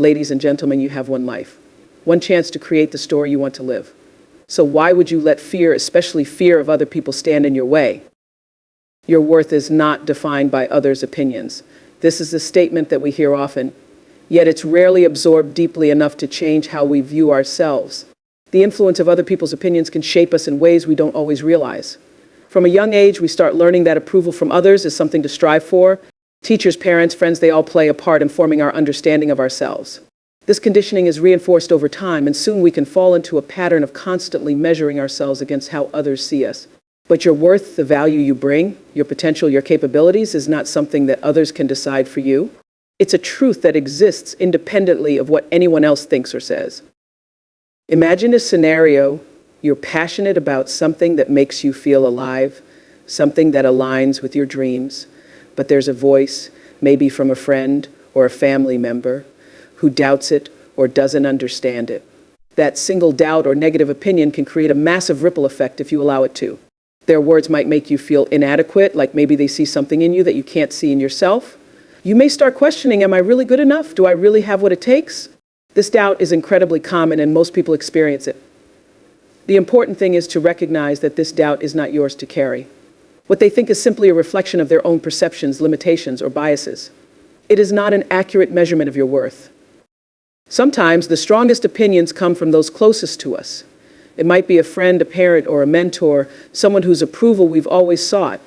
Ladies and gentlemen, you have one life, one chance to create the story you want to live. So why would you let fear, especially fear of other people, stand in your way? Your worth is not defined by others' opinions. This is a statement that we hear often, yet it's rarely absorbed deeply enough to change how we view ourselves. The influence of other people's opinions can shape us in ways we don't always realize. From a young age, we start learning that approval from others is something to strive for. Teachers, parents, friends, they all play a part in forming our understanding of ourselves. This conditioning is reinforced over time, and soon we can fall into a pattern of constantly measuring ourselves against how others see us. But your worth, the value you bring, your potential, your capabilities, is not something that others can decide for you. It's a truth that exists independently of what anyone else thinks or says. Imagine a scenario. You're passionate about something that makes you feel alive, something that aligns with your dreams, but there's a voice, maybe from a friend or a family member, who doubts it or doesn't understand it. That single doubt or negative opinion can create a massive ripple effect if you allow it to. Their words might make you feel inadequate, like maybe they see something in you that you can't see in yourself. You may start questioning, am I really good enough? Do I really have what it takes? This doubt is incredibly common and most people experience it. The important thing is to recognize that this doubt is not yours to carry. What they think is simply a reflection of their own perceptions, limitations, or biases. It is not an accurate measurement of your worth. Sometimes the strongest opinions come from those closest to us. It might be a friend, a parent, or a mentor, someone whose approval we've always sought.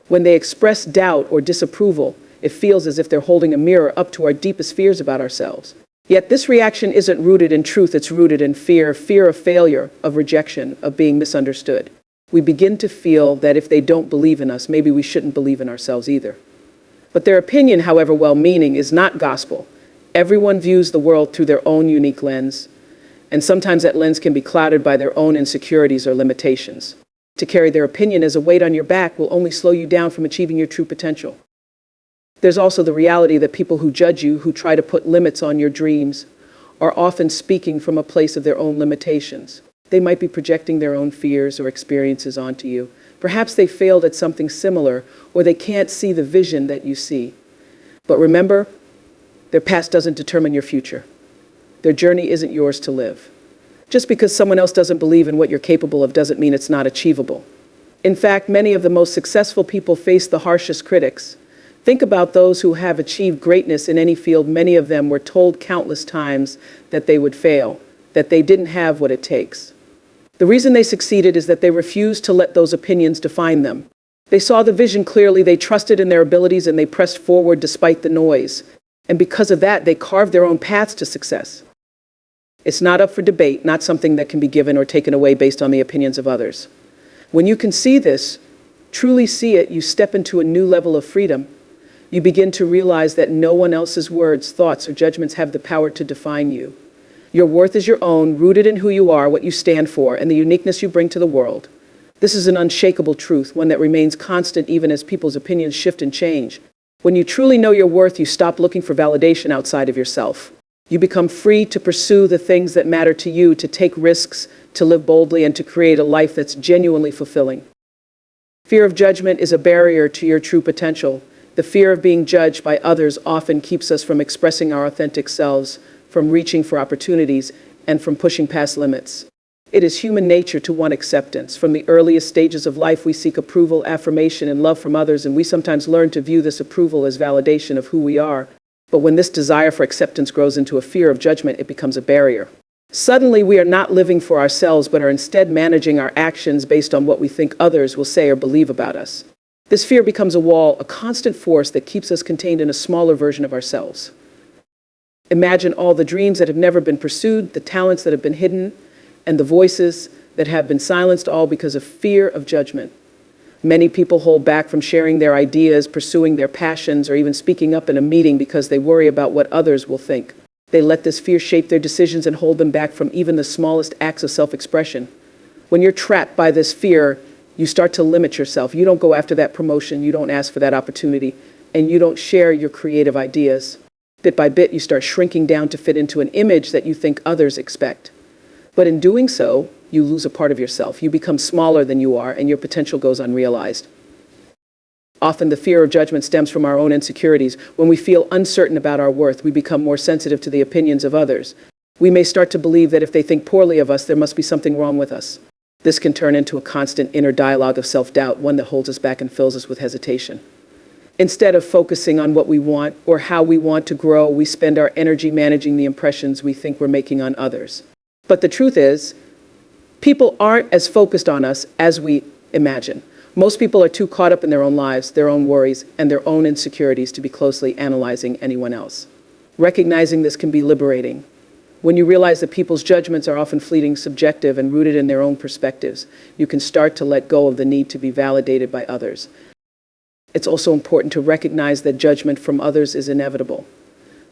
When they express doubt or disapproval, it feels as if they're holding a mirror up to our deepest fears about ourselves. Yet this reaction isn't rooted in truth, it's rooted in fear, fear of failure, of rejection, of being misunderstood. We begin to feel that if they don't believe in us, maybe we shouldn't believe in ourselves either. But their opinion, however well-meaning, is not gospel. Everyone views the world through their own unique lens, and sometimes that lens can be clouded by their own insecurities or limitations. To carry their opinion as a weight on your back will only slow you down from achieving your true potential. There's also the reality that people who judge you, who try to put limits on your dreams, are often speaking from a place of their own limitations. They might be projecting their own fears or experiences onto you. Perhaps they failed at something similar, or they can't see the vision that you see. But remember, their past doesn't determine your future. Their journey isn't yours to live. Just because someone else doesn't believe in what you're capable of doesn't mean it's not achievable. In fact, many of the most successful people face the harshest critics. Think about those who have achieved greatness in any field. Many of them were told countless times that they would fail, that they didn't have what it takes. The reason they succeeded is that they refused to let those opinions define them. They saw the vision clearly, they trusted in their abilities, and they pressed forward despite the noise. And because of that, they carved their own paths to success. It's not up for debate, not something that can be given or taken away based on the opinions of others. When you can see this, truly see it, you step into a new level of freedom. You begin to realize that no one else's words, thoughts, or judgments have the power to define you. Your worth is your own, rooted in who you are, what you stand for, and the uniqueness you bring to the world. This is an unshakable truth, one that remains constant even as people's opinions shift and change. When you truly know your worth, you stop looking for validation outside of yourself. You become free to pursue the things that matter to you, to take risks, to live boldly, and to create a life that's genuinely fulfilling. Fear of judgment is a barrier to your true potential. The fear of being judged by others often keeps us from expressing our authentic selves, from reaching for opportunities, and from pushing past limits. It is human nature to want acceptance. From the earliest stages of life, we seek approval, affirmation, and love from others, and we sometimes learn to view this approval as validation of who we are. But when this desire for acceptance grows into a fear of judgment, it becomes a barrier. Suddenly, we are not living for ourselves, but are instead managing our actions based on what we think others will say or believe about us. This fear becomes a wall, a constant force that keeps us contained in a smaller version of ourselves. Imagine all the dreams that have never been pursued, the talents that have been hidden, and the voices that have been silenced, all because of fear of judgment. Many people hold back from sharing their ideas, pursuing their passions, or even speaking up in a meeting because they worry about what others will think. They let this fear shape their decisions and hold them back from even the smallest acts of self-expression. When you're trapped by this fear, you start to limit yourself. You don't go after that promotion, you don't ask for that opportunity, and you don't share your creative ideas. Bit by bit, you start shrinking down to fit into an image that you think others expect. But in doing so, you lose a part of yourself. You become smaller than you are, and your potential goes unrealized. Often the fear of judgment stems from our own insecurities. When we feel uncertain about our worth, we become more sensitive to the opinions of others. We may start to believe that if they think poorly of us, there must be something wrong with us. This can turn into a constant inner dialogue of self-doubt, one that holds us back and fills us with hesitation. Instead of focusing on what we want or how we want to grow, we spend our energy managing the impressions we think we're making on others. But the truth is, people aren't as focused on us as we imagine. Most people are too caught up in their own lives, their own worries, and their own insecurities to be closely analyzing anyone else. Recognizing this can be liberating. When you realize that people's judgments are often fleeting, subjective, and rooted in their own perspectives, you can start to let go of the need to be validated by others. It's also important to recognize that judgment from others is inevitable.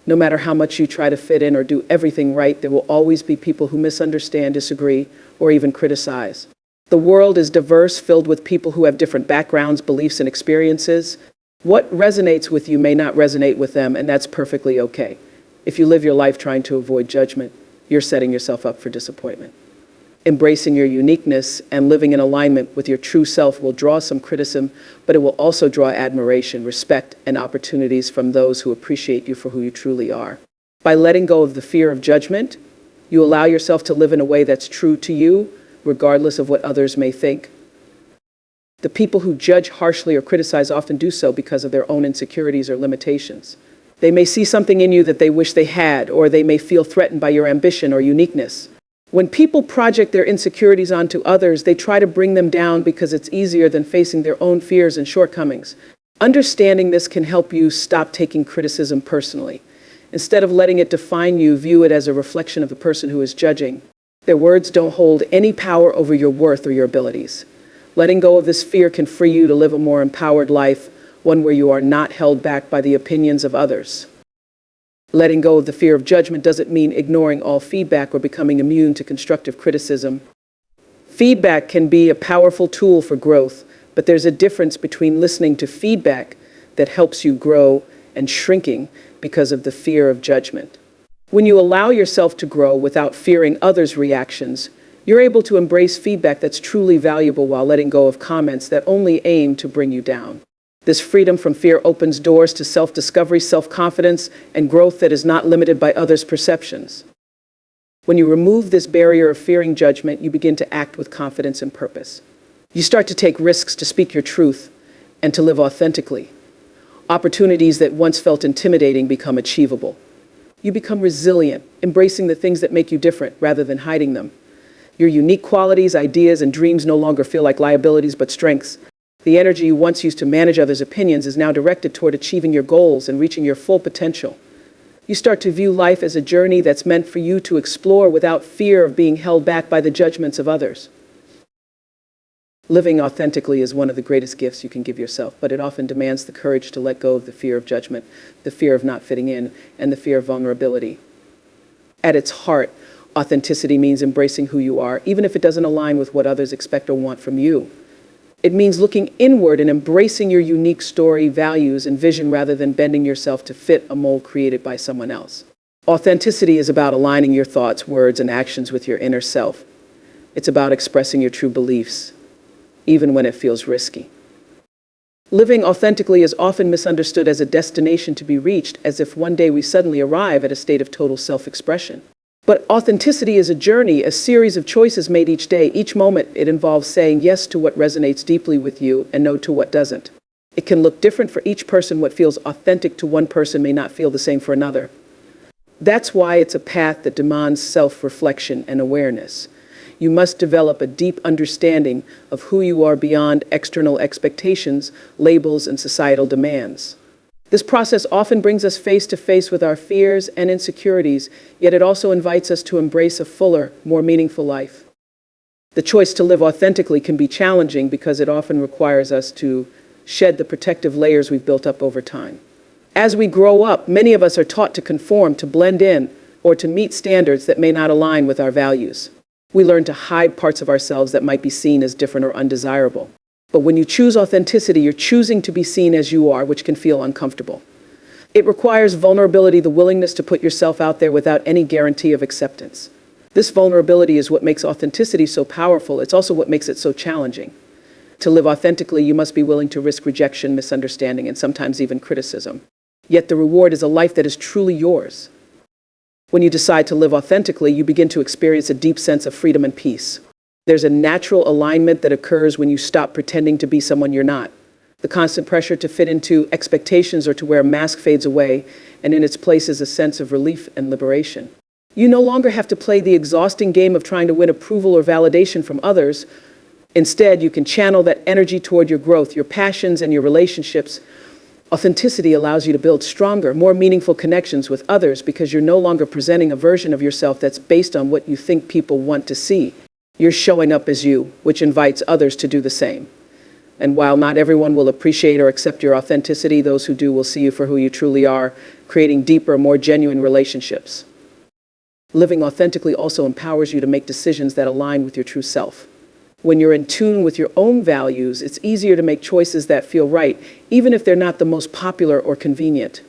No matter how much you try to fit in or do everything right, there will always be people who misunderstand, disagree, or even criticize. The world is diverse, filled with people who have different backgrounds, beliefs, and experiences. What resonates with you may not resonate with them, and that's perfectly okay. If you live your life trying to avoid judgment, you're setting yourself up for disappointment. Embracing your uniqueness and living in alignment with your true self will draw some criticism, but it will also draw admiration, respect, and opportunities from those who appreciate you for who you truly are. By letting go of the fear of judgment, you allow yourself to live in a way that's true to you, regardless of what others may think. The people who judge harshly or criticize often do so because of their own insecurities or limitations. They may see something in you that they wish they had, or they may feel threatened by your ambition or uniqueness. When people project their insecurities onto others, they try to bring them down because it's easier than facing their own fears and shortcomings. Understanding this can help you stop taking criticism personally. Instead of letting it define you, view it as a reflection of the person who is judging. Their words don't hold any power over your worth or your abilities. Letting go of this fear can free you to live a more empowered life, one where you are not held back by the opinions of others. Letting go of the fear of judgment doesn't mean ignoring all feedback or becoming immune to constructive criticism. Feedback can be a powerful tool for growth, but there's a difference between listening to feedback that helps you grow and shrinking because of the fear of judgment. When you allow yourself to grow without fearing others' reactions, you're able to embrace feedback that's truly valuable while letting go of comments that only aim to bring you down. This freedom from fear opens doors to self-discovery, self-confidence, and growth that is not limited by others' perceptions. When you remove this barrier of fearing judgment, you begin to act with confidence and purpose. You start to take risks to speak your truth and to live authentically. Opportunities that once felt intimidating become achievable. You become resilient, embracing the things that make you different rather than hiding them. Your unique qualities, ideas, and dreams no longer feel like liabilities but strengths. The energy you once used to manage others' opinions is now directed toward achieving your goals and reaching your full potential. You start to view life as a journey that's meant for you to explore without fear of being held back by the judgments of others. Living authentically is one of the greatest gifts you can give yourself, but it often demands the courage to let go of the fear of judgment, the fear of not fitting in, and the fear of vulnerability. At its heart, authenticity means embracing who you are, even if it doesn't align with what others expect or want from you. It means looking inward and embracing your unique story, values, and vision rather than bending yourself to fit a mold created by someone else. Authenticity is about aligning your thoughts, words, and actions with your inner self. It's about expressing your true beliefs, even when it feels risky. Living authentically is often misunderstood as a destination to be reached, as if one day we suddenly arrive at a state of total self-expression. But authenticity is a journey, a series of choices made each day. Each moment, it involves saying yes to what resonates deeply with you and no to what doesn't. It can look different for each person. What feels authentic to one person may not feel the same for another. That's why it's a path that demands self-reflection and awareness. You must develop a deep understanding of who you are beyond external expectations, labels, and societal demands. This process often brings us face to face with our fears and insecurities, yet it also invites us to embrace a fuller, more meaningful life. The choice to live authentically can be challenging because it often requires us to shed the protective layers we've built up over time. As we grow up, many of us are taught to conform, to blend in, or to meet standards that may not align with our values. We learn to hide parts of ourselves that might be seen as different or undesirable. But when you choose authenticity, you're choosing to be seen as you are, which can feel uncomfortable. It requires vulnerability, the willingness to put yourself out there without any guarantee of acceptance. This vulnerability is what makes authenticity so powerful. It's also what makes it so challenging. To live authentically, you must be willing to risk rejection, misunderstanding, and sometimes even criticism. Yet the reward is a life that is truly yours. When you decide to live authentically, you begin to experience a deep sense of freedom and peace. There's a natural alignment that occurs when you stop pretending to be someone you're not. The constant pressure to fit into expectations or to wear a mask fades away, and in its place is a sense of relief and liberation. You no longer have to play the exhausting game of trying to win approval or validation from others. Instead, you can channel that energy toward your growth, your passions, and your relationships. Authenticity allows you to build stronger, more meaningful connections with others because you're no longer presenting a version of yourself that's based on what you think people want to see. You're showing up as you, which invites others to do the same. And while not everyone will appreciate or accept your authenticity, those who do will see you for who you truly are, creating deeper, more genuine relationships. Living authentically also empowers you to make decisions that align with your true self. When you're in tune with your own values, it's easier to make choices that feel right, even if they're not the most popular or convenient.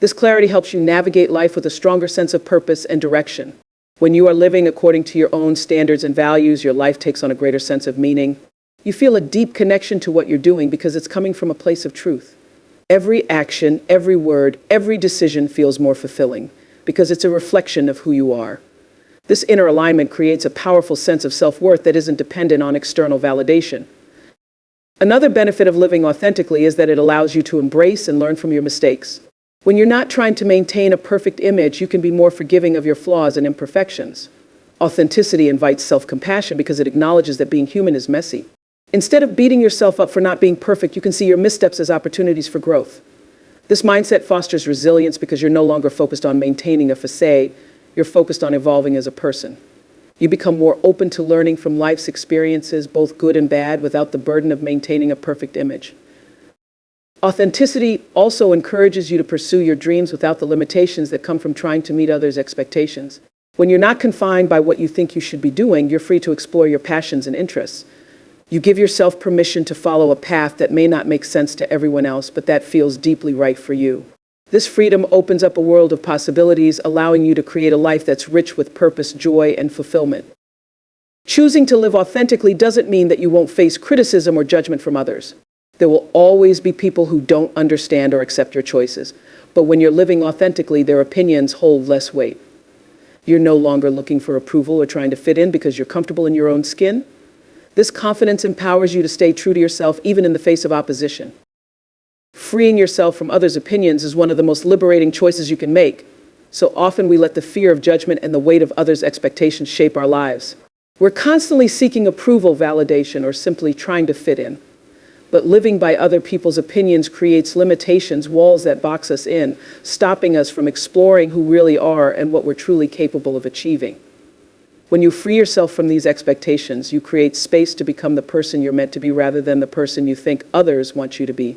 This clarity helps you navigate life with a stronger sense of purpose and direction. When you are living according to your own standards and values, your life takes on a greater sense of meaning. You feel a deep connection to what you're doing because it's coming from a place of truth. Every action, every word, every decision feels more fulfilling because it's a reflection of who you are. This inner alignment creates a powerful sense of self-worth that isn't dependent on external validation. Another benefit of living authentically is that it allows you to embrace and learn from your mistakes. When you're not trying to maintain a perfect image, you can be more forgiving of your flaws and imperfections. Authenticity invites self-compassion because it acknowledges that being human is messy. Instead of beating yourself up for not being perfect, you can see your missteps as opportunities for growth. This mindset fosters resilience because you're no longer focused on maintaining a facade. You're focused on evolving as a person. You become more open to learning from life's experiences, both good and bad, without the burden of maintaining a perfect image. Authenticity also encourages you to pursue your dreams without the limitations that come from trying to meet others' expectations. When you're not confined by what you think you should be doing, you're free to explore your passions and interests. You give yourself permission to follow a path that may not make sense to everyone else, but that feels deeply right for you. This freedom opens up a world of possibilities, allowing you to create a life that's rich with purpose, joy, and fulfillment. Choosing to live authentically doesn't mean that you won't face criticism or judgment from others. There will always be people who don't understand or accept your choices. But when you're living authentically, their opinions hold less weight. You're no longer looking for approval or trying to fit in because you're comfortable in your own skin. This confidence empowers you to stay true to yourself, even in the face of opposition. Freeing yourself from others' opinions is one of the most liberating choices you can make. So often we let the fear of judgment and the weight of others' expectations shape our lives. We're constantly seeking approval, validation, or simply trying to fit in. But living by other people's opinions creates limitations, walls that box us in, stopping us from exploring who we really are and what we're truly capable of achieving. When you free yourself from these expectations, you create space to become the person you're meant to be rather than the person you think others want you to be.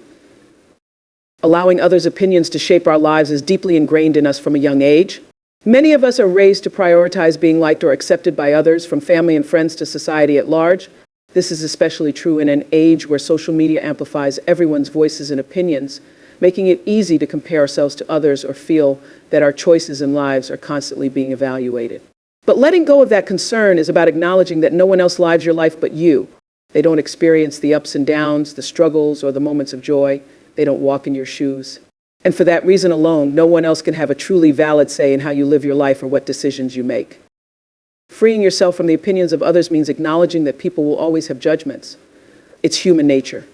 Allowing others' opinions to shape our lives is deeply ingrained in us from a young age. Many of us are raised to prioritize being liked or accepted by others, from family and friends to society at large. This is especially true in an age where social media amplifies everyone's voices and opinions, making it easy to compare ourselves to others or feel that our choices and lives are constantly being evaluated. But letting go of that concern is about acknowledging that no one else lives your life but you. They don't experience the ups and downs, the struggles, or the moments of joy. They don't walk in your shoes. And for that reason alone, no one else can have a truly valid say in how you live your life or what decisions you make. Freeing yourself from the opinions of others means acknowledging that people will always have judgments. It's human nature.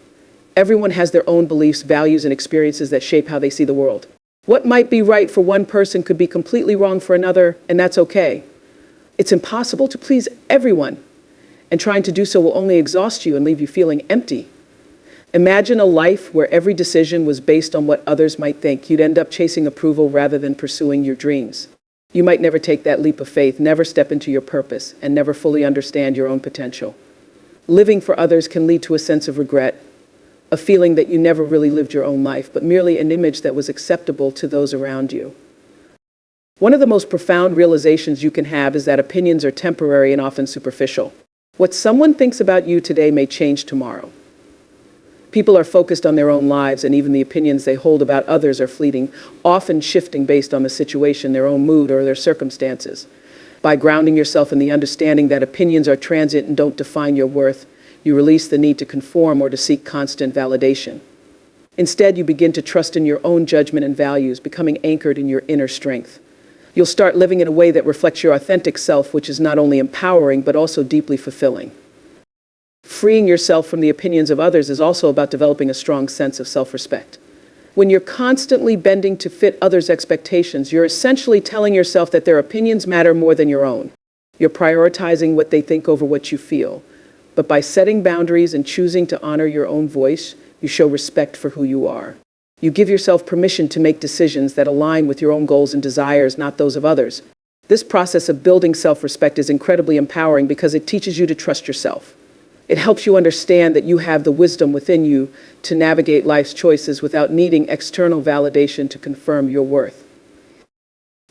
Everyone has their own beliefs, values, and experiences that shape how they see the world. What might be right for one person could be completely wrong for another, and that's okay. It's impossible to please everyone, and trying to do so will only exhaust you and leave you feeling empty. Imagine a life where every decision was based on what others might think. You'd end up chasing approval rather than pursuing your dreams. You might never take that leap of faith, never step into your purpose, and never fully understand your own potential. Living for others can lead to a sense of regret, a feeling that you never really lived your own life, but merely an image that was acceptable to those around you. One of the most profound realizations you can have is that opinions are temporary and often superficial. What someone thinks about you today may change tomorrow. People are focused on their own lives, and even the opinions they hold about others are fleeting, often shifting based on the situation, their own mood, or their circumstances. By grounding yourself in the understanding that opinions are transient and don't define your worth, You release the need to conform or to seek constant validation. Instead, you begin to trust in your own judgment and values, becoming anchored in your inner strength. You'll start living in a way that reflects your authentic self, which is not only empowering, but also deeply fulfilling. Freeing yourself from the opinions of others is also about developing a strong sense of self-respect. When you're constantly bending to fit others' expectations, you're essentially telling yourself that their opinions matter more than your own. You're prioritizing what they think over what you feel. But by setting boundaries and choosing to honor your own voice, you show respect for who you are. You give yourself permission to make decisions that align with your own goals and desires, not those of others. This process of building self-respect is incredibly empowering because it teaches you to trust yourself. It helps you understand that you have the wisdom within you to navigate life's choices without needing external validation to confirm your worth.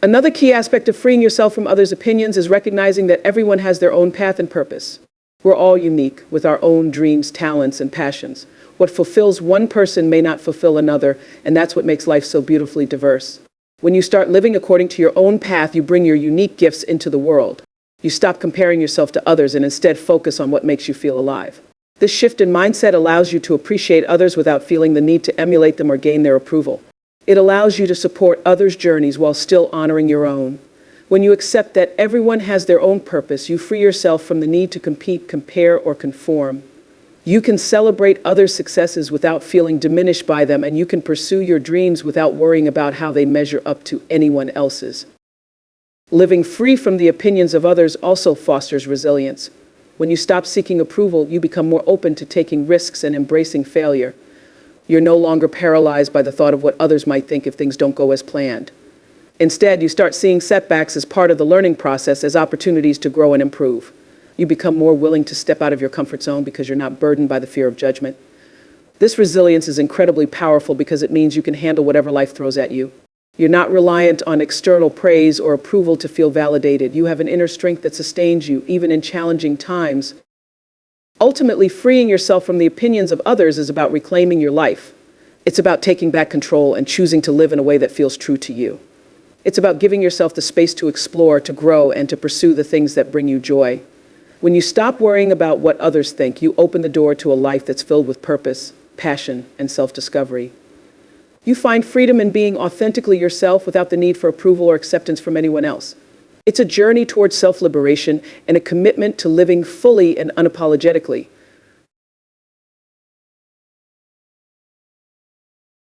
Another key aspect of freeing yourself from others' opinions is recognizing that everyone has their own path and purpose. We're all unique with our own dreams, talents, and passions. What fulfills one person may not fulfill another, and that's what makes life so beautifully diverse. When you start living according to your own path, you bring your unique gifts into the world. You stop comparing yourself to others and instead focus on what makes you feel alive. This shift in mindset allows you to appreciate others without feeling the need to emulate them or gain their approval. It allows you to support others' journeys while still honoring your own. When you accept that everyone has their own purpose, you free yourself from the need to compete, compare, or conform. You can celebrate others' successes without feeling diminished by them, and you can pursue your dreams without worrying about how they measure up to anyone else's. Living free from the opinions of others also fosters resilience. When you stop seeking approval, you become more open to taking risks and embracing failure. You're no longer paralyzed by the thought of what others might think if things don't go as planned. Instead, you start seeing setbacks as part of the learning process, as opportunities to grow and improve. You become more willing to step out of your comfort zone because you're not burdened by the fear of judgment. This resilience is incredibly powerful because it means you can handle whatever life throws at you. You're not reliant on external praise or approval to feel validated. You have an inner strength that sustains you, even in challenging times. Ultimately, freeing yourself from the opinions of others is about reclaiming your life. It's about taking back control and choosing to live in a way that feels true to you. It's about giving yourself the space to explore, to grow, and to pursue the things that bring you joy. When you stop worrying about what others think, you open the door to a life that's filled with purpose, passion, and self-discovery. You find freedom in being authentically yourself without the need for approval or acceptance from anyone else. It's a journey towards self-liberation and a commitment to living fully and unapologetically.